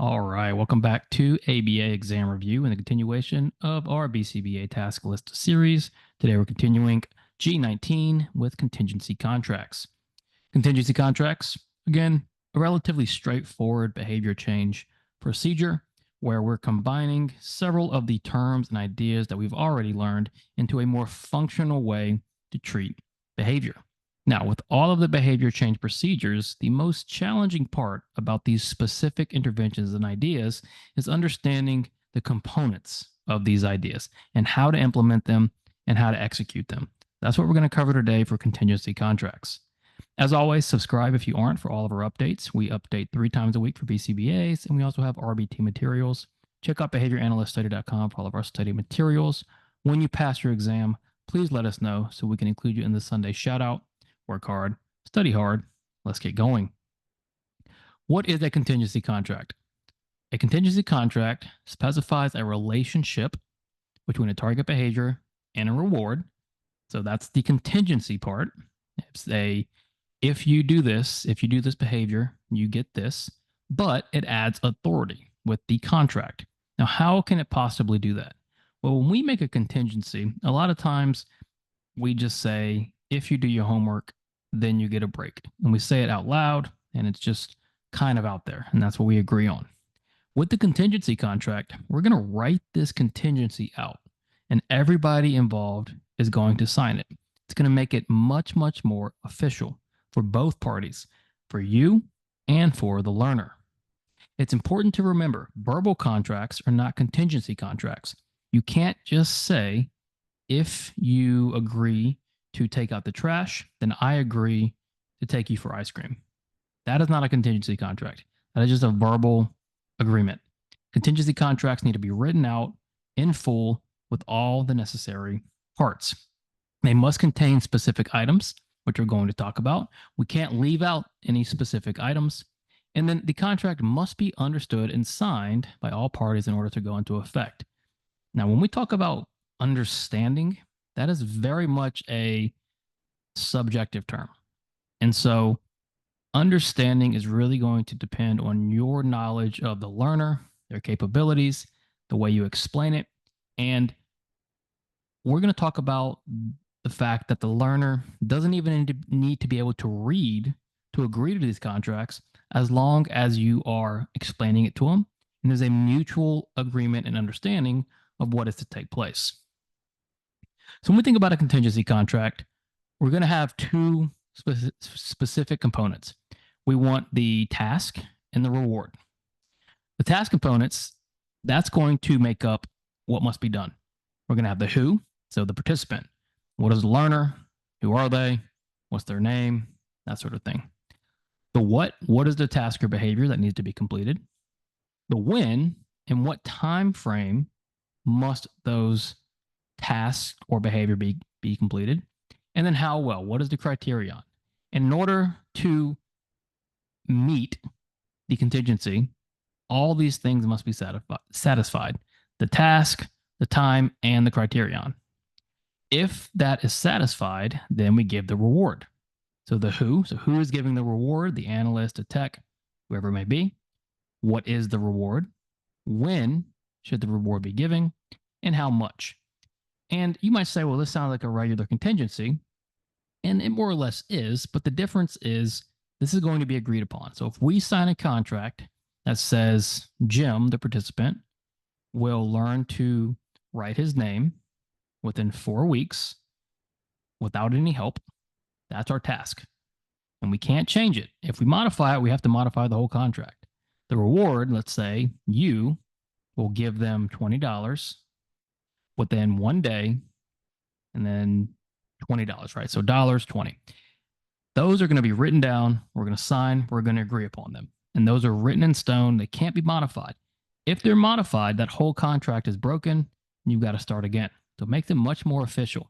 All right, welcome back to ABA Exam Review and the continuation of our BCBA Task List series. Today we're continuing G19 with Contingency Contracts. Contingency Contracts, again, a relatively straightforward behavior change procedure where we're combining several of the terms and ideas that we've already learned into a more functional way to treat behavior. Now, with all of the behavior change procedures, the most challenging part about these specific interventions and ideas is understanding the components of these ideas and how to implement them and how to execute them. That's what we're going to cover today for contingency contracts. As always, subscribe if you aren't for all of our updates. We update 3 times a week for BCBAs, and we also have RBT materials. Check out behavioranalyststudy.com for all of our study materials. When you pass your exam, please let us know so we can include you in the Sunday shout out. Work hard, study hard. Let's get going. What is a contingency contract? A contingency contract specifies a relationship between a target behavior and a reward. So that's the contingency part. It's if you do this behavior, you get this, but it adds authority with the contract. Now, how can it possibly do that? Well, when we make a contingency, a lot of times we just say, if you do your homework, then you get a break. And we say it out loud, and it's just kind of out there, and that's what we agree on. With the contingency contract, we're going to write this contingency out, and everybody involved is going to sign it. It's going to make it much, much more official for both parties, for you and for the learner. It's important to remember, verbal contracts are not contingency contracts. You can't just say, if you agree to take out the trash, then I agree to take you for ice cream. That is not a contingency contract. That is just a verbal agreement. Contingency contracts need to be written out in full with all the necessary parts. They must contain specific items, which we're going to talk about. We can't leave out any specific items. And then the contract must be understood and signed by all parties in order to go into effect. Now, when we talk about understanding, that is very much a subjective term. And so understanding is really going to depend on your knowledge of the learner, their capabilities, the way you explain it. And we're going to talk about the fact that the learner doesn't even need to be able to read to agree to these contracts as long as you are explaining it to them. And there's a mutual agreement and understanding of what is to take place. So when we think about a contingency contract, we're going to have 2 specific components. We want the task and the reward. The task components, that's going to make up what must be done. We're going to have the who, so the participant. What is the learner? Who are they? What's their name? That sort of thing. The what is the task or behavior that needs to be completed? The when, and what time frame must those task or behavior be completed, and then how well, what is the criterion? And in order to meet the contingency, all these things must be satisfied: the task, the time, and the criterion. If that is satisfied, then we give the reward. So the who, so who is giving the reward? The analyst, the tech, whoever it may be. What is the reward? When should the reward be given? And how much? And you might say, well, this sounds like a regular contingency, and it more or less is, but the difference is this is going to be agreed upon. So if we sign a contract that says Jim, the participant, will learn to write his name within 4 weeks without any help, that's our task. And we can't change it. If we modify it, we have to modify the whole contract. The reward, let's say you will give them $20 within 1 day, and then $20, right? So $20. Those are going to be written down. We're going to sign. We're going to agree upon them. And those are written in stone. They can't be modified. If they're modified, that whole contract is broken, and you've got to start again. So make them much more official.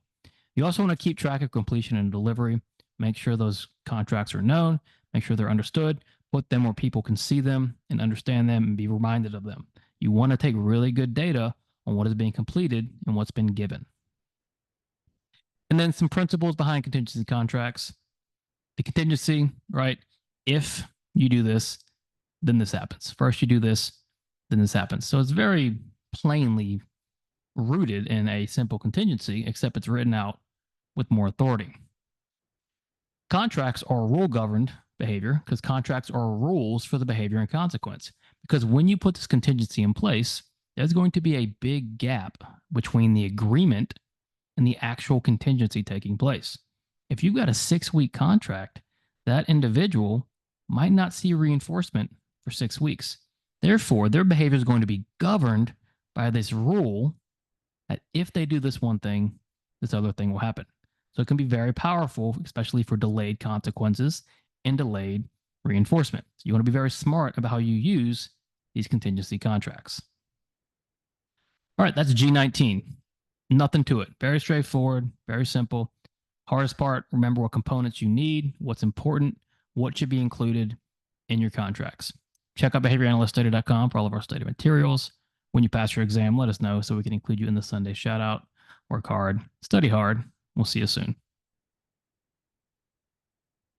You also want to keep track of completion and delivery. Make sure those contracts are known. Make sure they're understood. Put them where people can see them and understand them and be reminded of them. You want to take really good data on what is being completed and what's been given. And then some principles behind contingency contracts. The contingency, right? If you do this, then this happens. First, you do this, then this happens. So it's very plainly rooted in a simple contingency, except it's written out with more authority. Contracts are rule governed behavior because contracts are rules for the behavior and consequence. Because when you put this contingency in place, there's going to be a big gap between the agreement and the actual contingency taking place. If you've got a 6-week contract, that individual might not see reinforcement for 6 weeks. Therefore, their behavior is going to be governed by this rule that if they do this one thing, this other thing will happen. So it can be very powerful, especially for delayed consequences and delayed reinforcement. So you want to be very smart about how you use these contingency contracts. All right, that's G19. Nothing to it. Very straightforward, very simple. Hardest part, remember what components you need, what's important, what should be included in your contracts. Check out behavioranalyst.com for all of our study materials. When you pass your exam, let us know so we can include you in the Sunday shout out. Work hard, study hard. We'll see you soon.